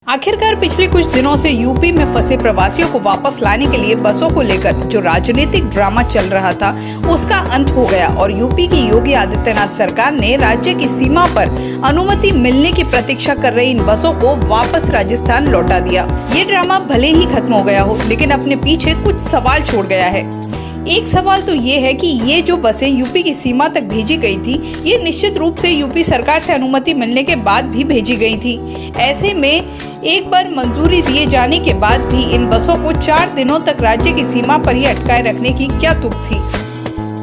आखिरकार पिछले कुछ दिनों से यूपी में फंसे प्रवासियों को वापस लाने के लिए बसों को लेकर जो राजनीतिक ड्रामा चल रहा था उसका अंत हो गया और यूपी की योगी आदित्यनाथ सरकार ने राज्य की सीमा पर अनुमति मिलने की प्रतीक्षा कर रही इन बसों को वापस राजस्थान लौटा दिया। ये ड्रामा भले ही खत्म हो गया हो, लेकिन अपने पीछे कुछ सवाल छोड़ गया है। एक सवाल तो ये है कि ये जो बसें यूपी की सीमा तक भेजी गई थी, ये निश्चित रूप से यूपी सरकार से अनुमति मिलने के बाद भी भेजी गई थी। ऐसे में एक बार मंजूरी दिए जाने के बाद भी इन बसों को 4 दिनों तक राज्य की सीमा पर ही अटकाए रखने की क्या तुक थी।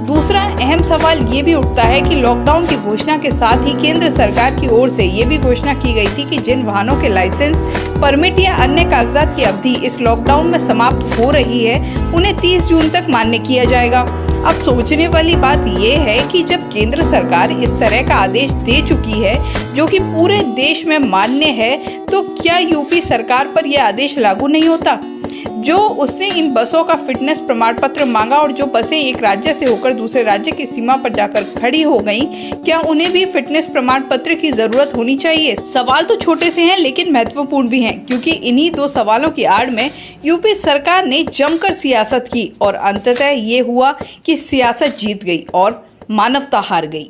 दूसरा अहम सवाल ये भी उठता है कि लॉकडाउन की घोषणा के साथ ही केंद्र सरकार की ओर से ये भी घोषणा की गई थी कि जिन वाहनों के लाइसेंस, परमिट या अन्य कागजात की अवधि इस लॉकडाउन में समाप्त हो रही है, उन्हें 30 जून तक मान्य किया जाएगा। अब सोचने वाली बात ये है कि जब केंद्र सरकार इस तरह का आदेश दे चुकी है जो कि पूरे देश में मान्य है, तो क्या यूपी सरकार पर यह आदेश लागू नहीं होता? जो उसने इन बसों का फिटनेस प्रमाण पत्र मांगा और जो बसें एक राज्य से होकर दूसरे राज्य की सीमा पर जाकर खड़ी हो गईं, क्या उन्हें भी फिटनेस प्रमाण पत्र की जरूरत होनी चाहिए? सवाल तो छोटे से हैं लेकिन महत्वपूर्ण भी हैं, क्योंकि इन्हीं 2 सवालों की आड़ में यूपी सरकार ने जमकर सियासत की और अंततः ये हुआ कि सियासत जीत गई और मानवता हार गई।